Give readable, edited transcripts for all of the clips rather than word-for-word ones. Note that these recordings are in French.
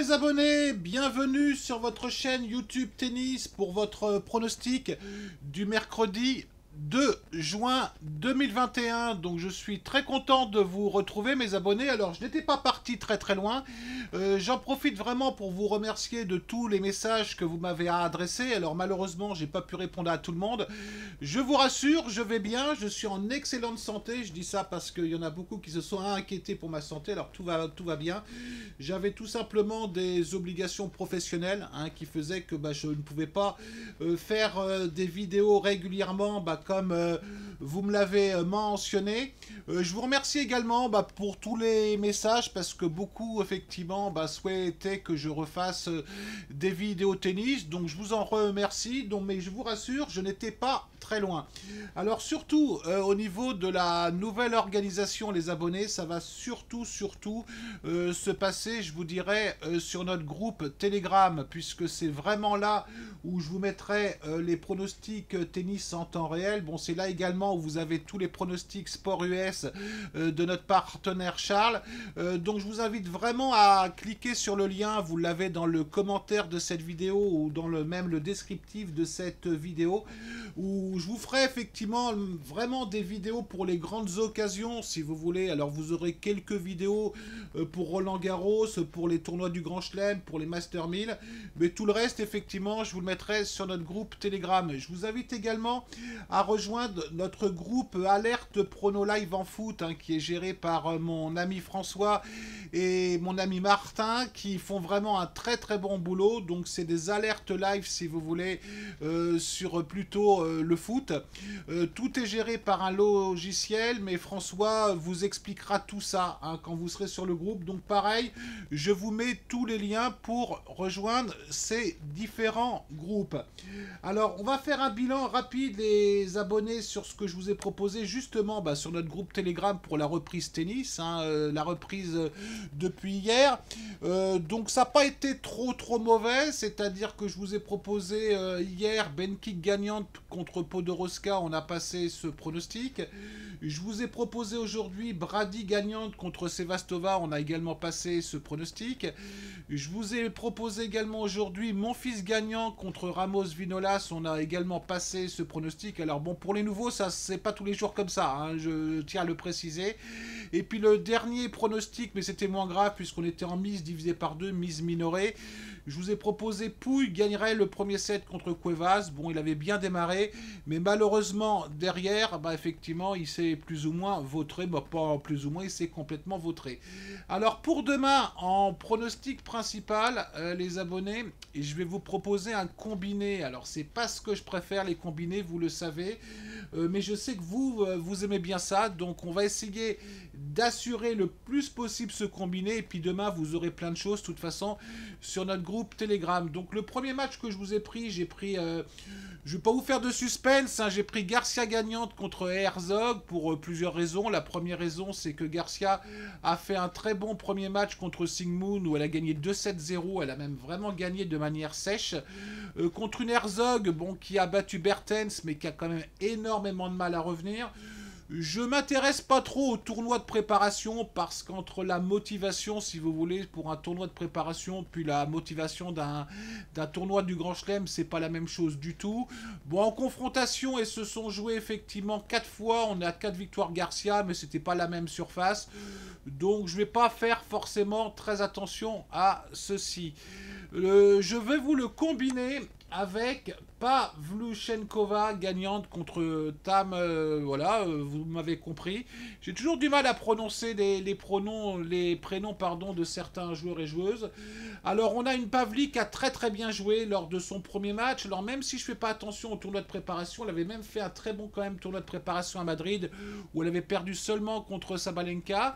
mes abonnés, bienvenue sur votre chaîne YouTube Tennis pour votre pronostic du mercredi 2 juin 2021. Donc je suis très content de vous retrouver mes abonnés. Alors je n'étais pas parti très loin. J'en profite vraiment pour vous remercier de tous les messages que vous m'avez adressés. Alors malheureusement j'ai pas pu répondre à tout le monde. Je vous rassure, je vais bien, je suis en excellente santé. Je dis ça parce qu'il y en a beaucoup qui se sont inquiétés pour ma santé. Alors tout va bien. J'avais tout simplement des obligations professionnelles qui faisaient que je ne pouvais pas faire des vidéos régulièrement comme vous me l'avez mentionné. Je vous remercie également pour tous les messages parce que beaucoup effectivement souhaitaient que je refasse des vidéos tennis. Donc je vous en remercie. Donc, mais je vous rassure, je n'étais pas très loin. Alors surtout au niveau de la nouvelle organisation, les abonnés, ça va surtout se passer, je vous dirais, sur notre groupe Telegram, puisque c'est vraiment là où je vous mettrai les pronostics tennis en temps réel. Bon, c'est là également où vous avez tous les pronostics sport US de notre partenaire Charles. Donc je vous invite vraiment à cliquer sur le lien, vous l'avez dans le commentaire de cette vidéo ou dans même le descriptif de cette vidéo, où je vous ferai effectivement vraiment des vidéos pour les grandes occasions si vous voulez. Alors vous aurez quelques vidéos pour Roland Garros, pour les tournois du Grand Chelem, pour les Master 1000, mais tout le reste effectivement je vous le mettrai sur notre groupe Telegram. Je vous invite également à rejoindre notre groupe Alerte Prono Live en foot qui est géré par mon ami François et mon ami Martin, qui font vraiment un très bon boulot. Donc c'est des alertes live si vous voulez sur plutôt le foot. Tout est géré par un logiciel, mais François vous expliquera tout ça quand vous serez sur le groupe. Donc pareil, je vous mets tous les liens pour rejoindre ces différents groupes. Alors on va faire un bilan rapide les abonnés sur ce que je vous ai proposé justement sur notre groupe Telegram pour la reprise tennis, la reprise depuis hier. Donc ça n'a pas été trop mauvais, c'est-à-dire que je vous ai proposé hier Bencic gagnante contre Podoroska, on a passé ce pronostic. Je vous ai proposé aujourd'hui Brady gagnante contre Sevastova, on a également passé ce pronostic. Je vous ai proposé également aujourd'hui Monfils gagnant contre Ramos Vinolas, on a également passé ce pronostic. Alors bon, pour les nouveaux, ça c'est pas tous les jours comme ça, je tiens à le préciser. Et puis le dernier pronostic, mais c'était moins grave puisqu'on était en mise divisé par 2, mise minorée. Je vous ai proposé Pouille gagnerait le premier set contre Cuevas. Bon, il avait bien démarré, mais malheureusement, derrière, effectivement, il s'est plus ou moins vautré. Pas plus ou moins, il s'est complètement vautré. Alors, pour demain, en pronostic principal, les abonnés, je vais vous proposer un combiné. Alors, c'est pas ce que je préfère, les combinés, vous le savez. Mais je sais que vous aimez bien ça. Donc, on va essayer d'assurer le plus possible ce combiné. Et puis, demain, vous aurez plein de choses, de toute façon, sur notre groupe Telegram. Donc le premier match que je vous ai pris, je vais pas vous faire de suspense, j'ai pris Garcia gagnante contre Herzog pour plusieurs raisons. La première raison, c'est que Garcia a fait un très bon premier match contre Sigmund où elle a gagné 2-7-0, elle a même vraiment gagné de manière sèche. Contre une Herzog qui a battu Bertens mais qui a quand même énormément de mal à revenir. Je m'intéresse pas trop au tournoi de préparation parce qu'entre la motivation, si vous voulez, pour un tournoi de préparation, puis la motivation d'un tournoi du Grand Chelem, c'est pas la même chose du tout. Bon, en confrontation, elles se sont jouées effectivement 4 fois. On a 4 victoires Garcia, mais c'était pas la même surface. Donc, je vais pas faire forcément très attention à ceci. Je vais vous le combiner avec Pavluchenkova gagnante contre Tam, vous m'avez compris. J'ai toujours du mal à prononcer les prénoms de certains joueurs et joueuses. Alors on a une Pavli qui a très bien joué lors de son premier match. Alors même si je fais pas attention au tournoi de préparation, elle avait même fait un très bon tournoi de préparation à Madrid où elle avait perdu seulement contre Sabalenka.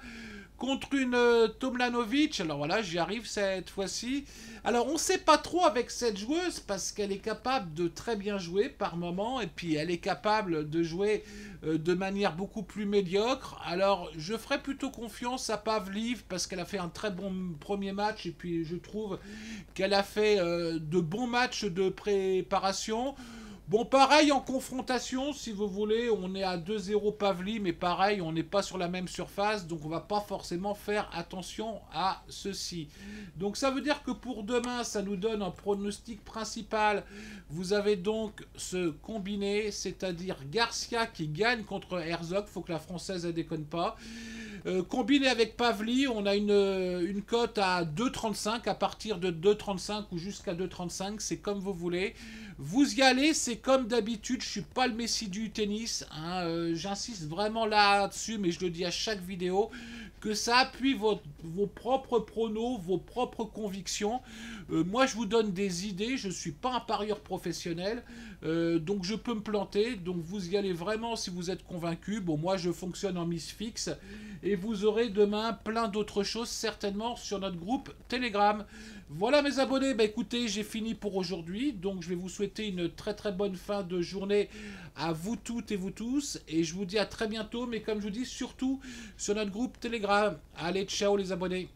Contre une Tomljanovic, alors voilà, j'y arrive cette fois-ci. Alors on ne sait pas trop avec cette joueuse parce qu'elle est capable de très bien jouer par moment et puis elle est capable de jouer de manière beaucoup plus médiocre. Alors je ferai plutôt confiance à Pavliv parce qu'elle a fait un très bon premier match et puis je trouve qu'elle a fait de bons matchs de préparation. Bon, pareil en confrontation, si vous voulez, on est à 2-0 Pavli, mais pareil, on n'est pas sur la même surface, donc on va pas forcément faire attention à ceci. Donc ça veut dire que pour demain, ça nous donne un pronostic principal. Vous avez donc ce combiné, c'est-à-dire Garcia qui gagne contre Herzog, faut que la française ne déconne pas. Combiné avec Pavli, on a une cote à 2,35, à partir de 2,35 ou jusqu'à 2,35, c'est comme vous voulez. Vous y allez, c'est comme d'habitude, je suis pas le messie du tennis, hein, j'insiste vraiment là-dessus, mais je le dis à chaque vidéo, que ça appuie vos propres pronos, vos propres convictions. Moi, je vous donne des idées, je ne suis pas un parieur professionnel, donc je peux me planter, donc vous y allez vraiment si vous êtes convaincu. Bon, moi, je fonctionne en mise fixe, et vous aurez demain plein d'autres choses, certainement, sur notre groupe Telegram. Voilà mes abonnés, bah écoutez, j'ai fini pour aujourd'hui, donc je vais vous souhaiter une très très bonne fin de journée à vous toutes et vous tous, et je vous dis à très bientôt, mais comme je vous dis, surtout sur notre groupe Telegram. Allez, ciao les abonnés.